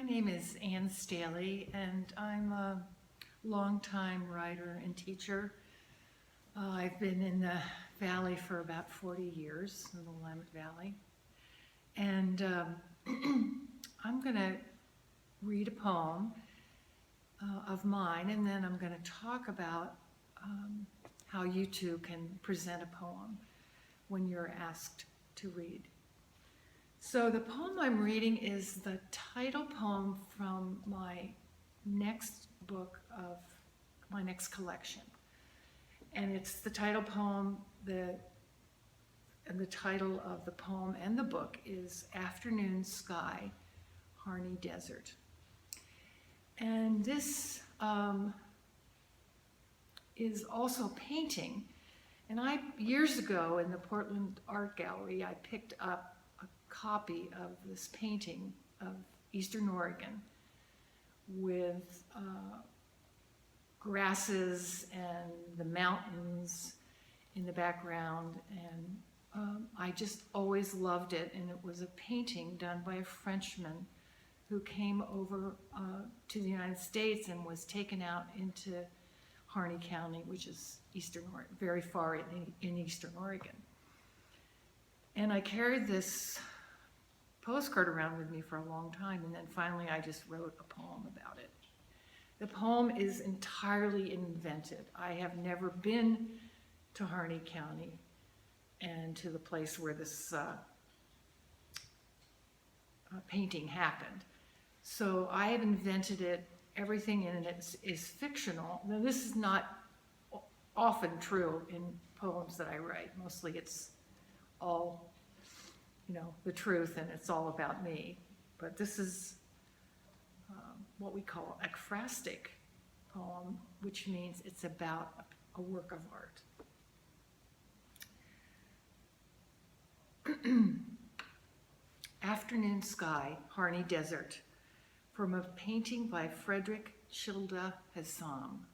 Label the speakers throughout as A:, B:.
A: name is Ann Staley, and I'm a longtime writer and teacher. I've been in the Valley for about 40 years, in the Willamette Valley. And I'm going to read a poem of mine, and then I'm going to talk about how you too can present a poem when you're asked to read. So the poem I'm reading is the title poem from my next book of my next collection. And it's the title poem, and the title of the poem and the book is Afternoon Sky, Harney Desert. And this is also painting. And years ago in the Portland Art Gallery, I picked up a copy of this painting of Eastern Oregon with grasses and the mountains in the background, and I just always loved it. And it was a painting done by a Frenchman who came over to the United States and was taken out into Harney County, which is very far in Eastern Oregon. And I carried this postcard around with me for a long time, and then finally I just wrote a poem about it. The poem is entirely invented. I have never been to Harney County and to the place where this painting happened. So I have invented it. Everything in it is fictional. Now, this is not often true in poems that I write. Mostly it's all, the truth, and it's all about me. But this is what we call an ekphrastic poem, which means it's about a work of art. Afternoon Sky, Harney Desert, from a painting by Frederick Childa Hassam.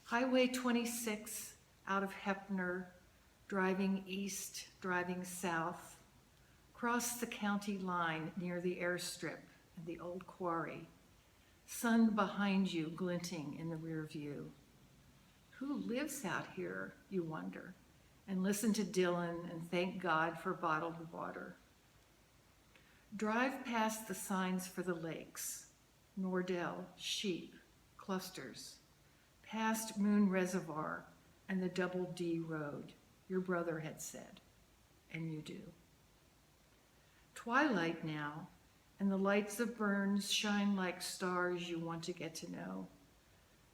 A: Highway 26 out of Heppner, driving east, driving south, cross the county line near the airstrip and the old quarry, sun behind you glinting in the rear view. Who lives out here, you wonder, and listen to Dylan and thank God for bottled water. Drive past the signs for the lakes, Nordell, sheep, clusters, past Moon Reservoir and the Double D Road, your brother had said, and you do. Twilight now, and the lights of Burns shine like stars you want to get to know.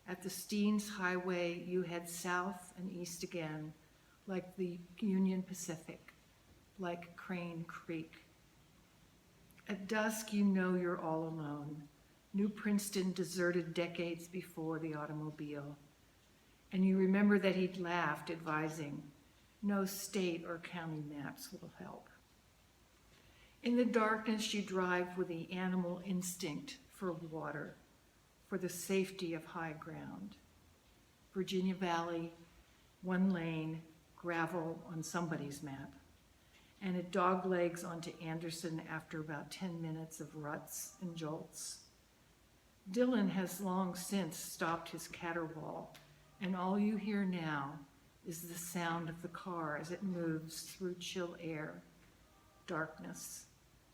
A: At the Steens Highway, you head south and east again, like the Union Pacific, like Crane Creek. At dusk, you know you're all alone. New Princeton deserted decades before the automobile. And you remember that he'd laughed, advising, no state or county maps will help. In the darkness, you drive with the animal instinct for water, for the safety of high ground. Virginia Valley, one lane, gravel on somebody's map, and it doglegs onto Anderson after about 10 minutes of ruts and jolts. Dylan has long since stopped his caterwaul, and all you hear now is the sound of the car as it moves through chill air, darkness,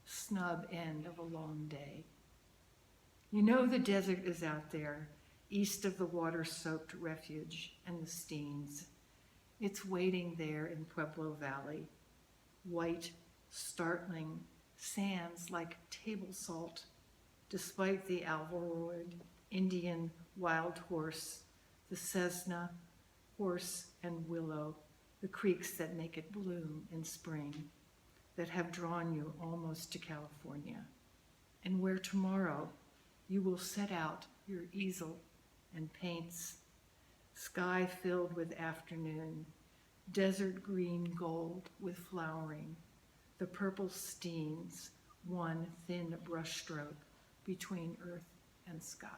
A: snub end of a long day. You know the desert is out there, east of the water-soaked refuge and the Steens. It's waiting there in Pueblo Valley, white, startling, sands like table salt, despite the Alvaroid, Indian wild horse, the Cessna, horse and willow, the creeks that make it bloom in spring, that have drawn you almost to California, and where tomorrow you will set out your easel and paints, sky filled with afternoon, desert green gold with flowering, the purple Steens, one thin brushstroke between earth and sky.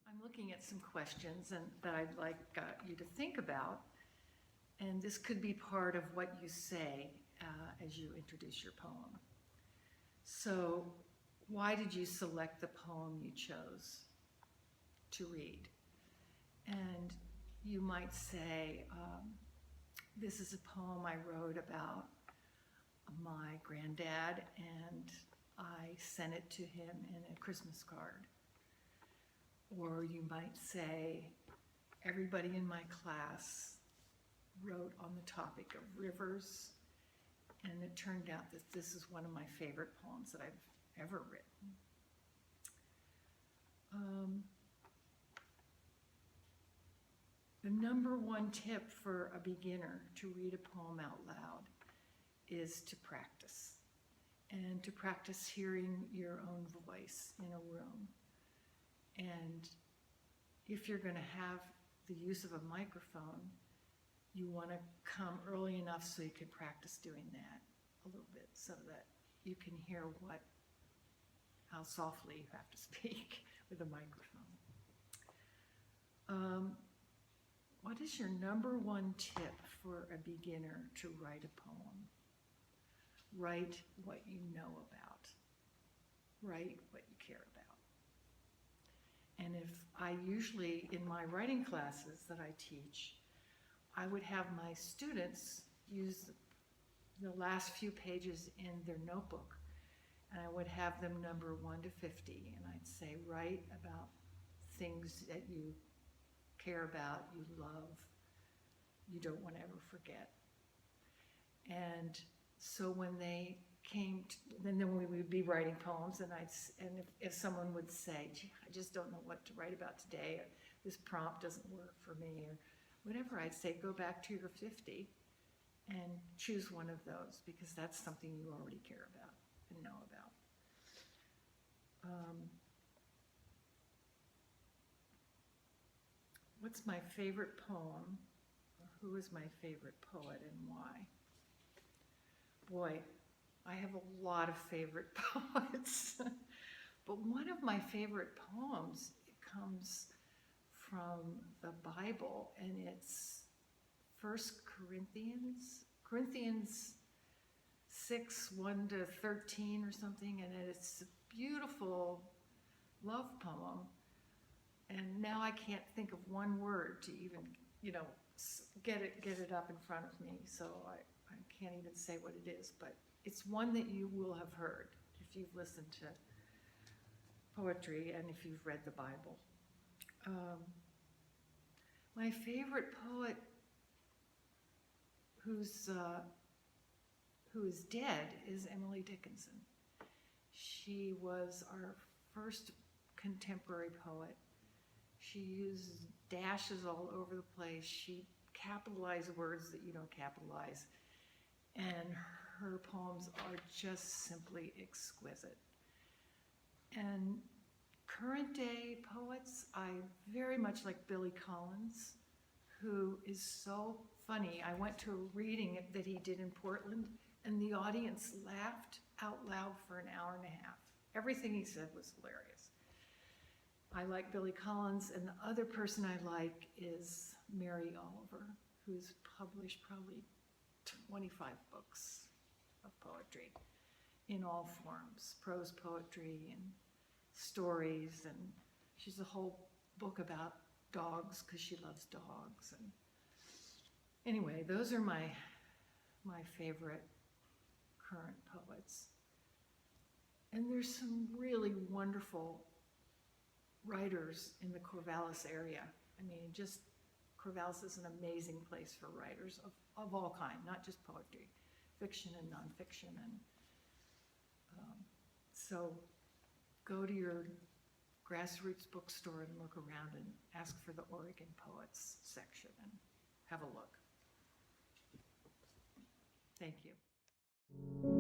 A: I'm looking at some questions that I'd like you to think about And this could be part of what you say as you introduce your poem. So, why did you select the poem you chose to read? And you might say, this is a poem I wrote about my granddad, and I sent it to him in a Christmas card. Or you might say, everybody in my class wrote on the topic of rivers, and it turned out that this is one of my favorite poems that I've ever written. The number one tip for a beginner to read a poem out loud is to practice, and to practice hearing your own voice in a room. And if you're going to have the use of a microphone, you want to come early enough so you can practice doing that a little bit, so that you can hear how softly you have to speak with a microphone. What is your number one tip for a beginner to write a poem? Write what you know about. Write what you care about. And if I usually, in my writing classes that I teach, I would have my students use the last few pages in their notebook, and I would have them number 1 to 50, and I'd say, write about things that you care about, you love, you don't want to ever forget. And so when they came to, then we would be writing poems, and if someone would say, gee, I just don't know what to write about today, or this prompt doesn't work for me, or whatever, I'd say, go back to your 50 and choose one of those, because that's something you already care about and know about. What's my favorite poem? Or who is my favorite poet and why? Boy, I have a lot of favorite poets. But one of my favorite poems, it comes from the Bible, and it's 1 Corinthians 6, 1 to 13 or something, and it's a beautiful love poem. And now I can't think of one word to even, get it up in front of me, so I can't even say what it is, but it's one that you will have heard if you've listened to poetry and if you've read the Bible. My favorite poet who is dead is Emily Dickinson. She was our first contemporary poet. She uses dashes all over the place. She capitalized words that you don't capitalize. And her poems are just simply exquisite. And current day poets, I very much like Billy Collins, who is so funny. I went to a reading that he did in Portland, and the audience laughed out loud for an hour and a half. Everything he said was hilarious. I like Billy Collins, and the other person I like is Mary Oliver, who's published probably 25 books of poetry in all forms, prose poetry and stories, and she's a whole book about dogs because she loves dogs. And anyway, those are my favorite current poets. And there's some really wonderful writers in the Corvallis area. I mean, just Corvallis is an amazing place for writers of all kind, not just poetry, fiction and nonfiction. And so go to your grassroots bookstore and look around and ask for the Oregon Poets section and have a look. Thank you.